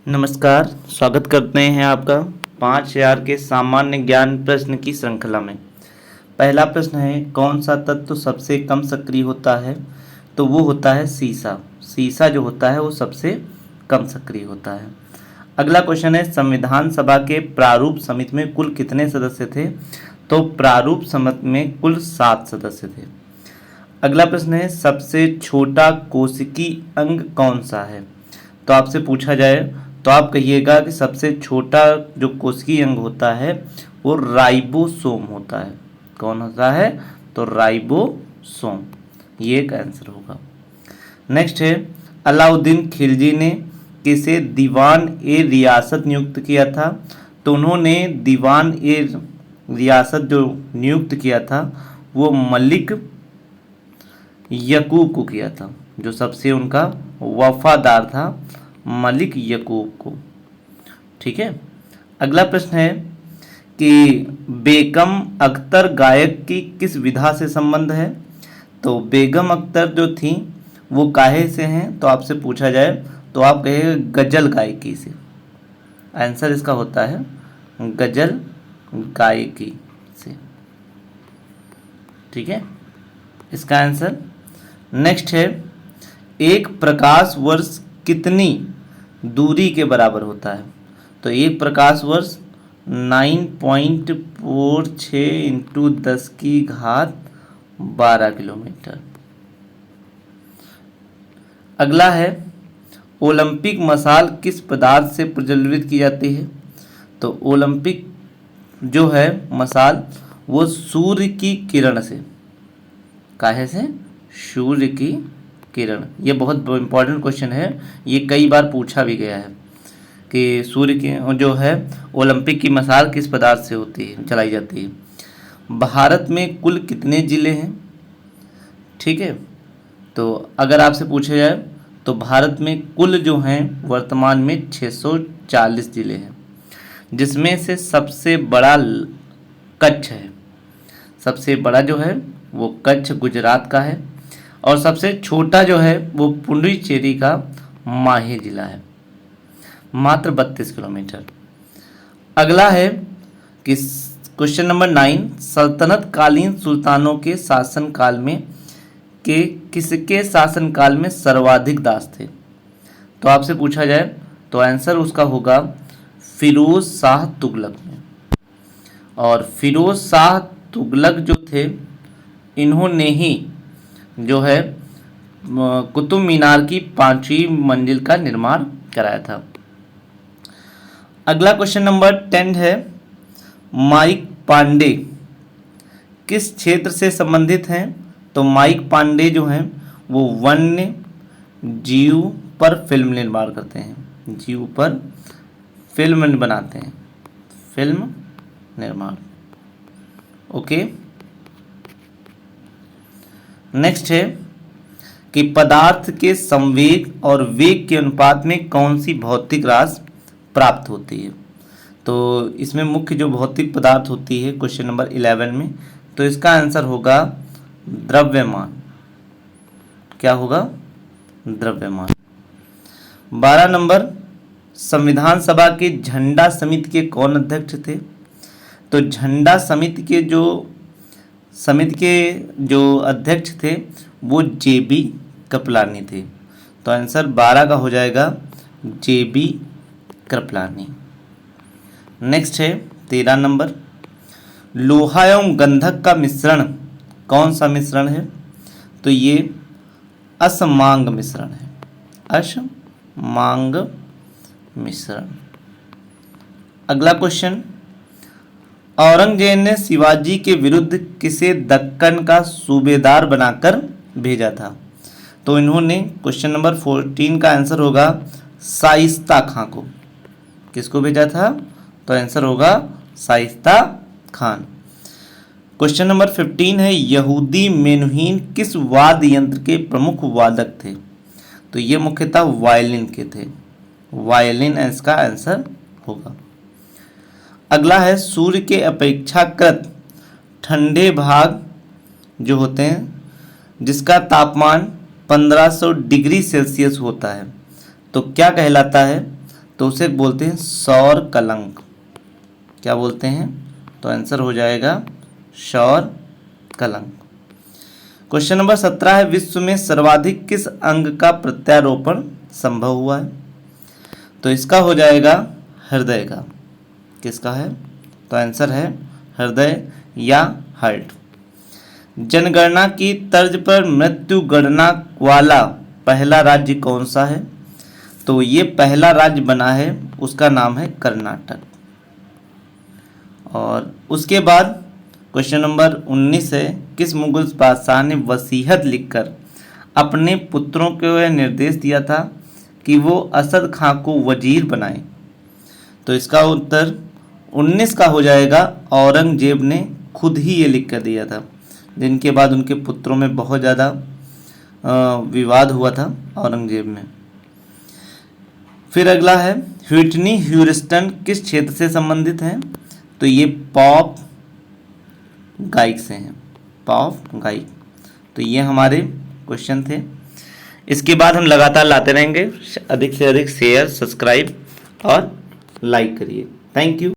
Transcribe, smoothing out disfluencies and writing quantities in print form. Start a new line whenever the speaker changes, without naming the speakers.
नमस्कार। स्वागत करते हैं आपका 5000 के सामान्य ज्ञान प्रश्न की श्रृंखला में। पहला प्रश्न है, कौन सा तत्व सबसे कम सक्रिय होता है? तो वो होता है सीसा। सीसा जो होता है वो सबसे कम सक्रिय होता है। अगला क्वेश्चन है, संविधान सभा के प्रारूप समिति में कुल कितने सदस्य थे? तो प्रारूप समिति में कुल 7 सदस्य थे। अगला प्रश्न है, सबसे छोटा कोशिकीय अंग कौन सा है? तो आपसे पूछा जाए तो आप कहिएगा कि सबसे छोटा जो कोशिकीय अंग होता है वो राइबोसोम होता है। कौन होता है? तो राइबोसोम। ये एक आंसर होगा। नेक्स्ट है, अलाउद्दीन खिलजी ने किसे दीवान ए रियासत नियुक्त किया था? तो उन्होंने दीवान ए रियासत जो नियुक्त किया था वो मलिक यकूब को किया था, जो सबसे उनका वफादार था, मलिक यकूब को। ठीक है। अगला प्रश्न है कि बेगम अख्तर गायक की किस विधा से संबंध है? तो बेगम अख्तर जो थी वो काहे से हैं? तो आपसे पूछा जाए तो आप कहेंगे गजल गायकी से। आंसर इसका होता है गजल गायकी से। ठीक है, इसका आंसर। नेक्स्ट है, एक प्रकाश वर्ष कितनी दूरी के बराबर होता है? तो एक प्रकाश वर्ष 9.46 इंटू 10 की घात 12 किलोमीटर। अगला है, ओलंपिक मशाल किस पदार्थ से प्रज्वलित की जाती है? तो ओलंपिक जो है मशाल वो सूर्य की किरण से। काहे से? सूर्य की किरण। ये बहुत इंपॉर्टेंट क्वेश्चन है, ये कई बार पूछा भी गया है कि सूर्य की जो है ओलंपिक की मशाल किस पदार्थ से होती है, चलाई जाती है। भारत में कुल कितने जिले हैं? ठीक है, तो अगर आपसे पूछा जाए तो भारत में कुल जो हैं वर्तमान में 640 जिले हैं, जिसमें से सबसे बड़ा कच्छ है। सबसे बड़ा जो है वो कच्छ गुजरात का है, और सबसे छोटा जो है वो पुडुचेरी का माहे जिला है, मात्र 32 किलोमीटर। अगला है कि क्वेश्चन नंबर 9, सल्तनत कालीन सुल्तानों के शासनकाल में किसके शासनकाल में सर्वाधिक दास थे? तो आपसे पूछा जाए तो आंसर उसका होगा फिरोज शाह तुगलक में। और फिरोज शाह तुगलक जो थे इन्होंने ही जो है कुतुब मीनार की 5वीं मंजिल का निर्माण कराया था। अगला क्वेश्चन नंबर 10 है, माइक पांडे किस क्षेत्र से संबंधित हैं? तो माइक पांडे जो हैं वो वन्य जीव पर फिल्म निर्माण करते हैं, जीव पर फिल्म बनाते हैं, फिल्म निर्माण। ओके। नेक्स्ट है कि पदार्थ के संवेग और वेग के अनुपात में कौन सी भौतिक राशि प्राप्त होती है? तो इसमें मुख्य जो भौतिक पदार्थ होती है क्वेश्चन नंबर 11 में, तो इसका आंसर होगा द्रव्यमान। क्या होगा? द्रव्यमान। 12 नंबर, संविधान सभा के झंडा समिति के कौन अध्यक्ष थे? तो झंडा समिति के जो अध्यक्ष थे वो जेबी कृपलानी थे। तो आंसर 12 का हो जाएगा जेबी कृपलानी। नेक्स्ट है 13 नंबर, लोहा एवं गंधक का मिश्रण कौन सा मिश्रण है? तो ये असमांग मिश्रण है, असमांग मिश्रण। अगला क्वेश्चन, औरंगजेब ने शिवाजी के विरुद्ध किसे दक्कन का सूबेदार बनाकर भेजा था? तो इन्होंने क्वेश्चन नंबर 14 का आंसर होगा शाइस्ता खां को। किसको भेजा था? तो आंसर होगा शाइस्ता खान। क्वेश्चन नंबर 15 है, यहूदी मेनुहीन किस वाद्य यंत्र के प्रमुख वादक थे? तो ये मुख्यतः वायलिन के थे, वायलिन इसका आंसर होगा। अगला है, सूर्य के अपेक्षाकृत ठंडे भाग जो होते हैं जिसका तापमान 1500 डिग्री सेल्सियस होता है, तो क्या कहलाता है? तो उसे बोलते हैं सौर कलंक। क्या बोलते हैं? तो आंसर हो जाएगा सौर कलंक। क्वेश्चन नंबर 17 है, विश्व में सर्वाधिक किस अंग का प्रत्यारोपण संभव हुआ है? तो इसका हो जाएगा हृदय का। किसका है? तो आंसर है हृदय या हार्ट। जनगणना की तर्ज पर मृत्यु गणना वाला पहला राज्य कौन सा है? तो ये पहला राज्य बना है, उसका नाम है कर्नाटक। और उसके बाद क्वेश्चन नंबर 19 है, किस मुगल बादशाह ने वसीयत लिखकर अपने पुत्रों को यह निर्देश दिया था कि वो असद खां को वजीर बनाएं? तो इसका उत्तर 19 का हो जाएगा, औरंगजेब ने खुद ही ये लिख कर दिया था, जिनके बाद उनके पुत्रों में बहुत ज़्यादा विवाद हुआ था औरंगजेब में। फिर अगला है, व्हिटनी ह्यूस्टन किस क्षेत्र से संबंधित हैं? तो ये पॉप गायक से हैं, पॉप गायक। तो ये हमारे क्वेश्चन थे। इसके बाद हम लगातार लाते रहेंगे। अधिक से अधिक शेयर, सब्सक्राइब और लाइक करिए। Thank you.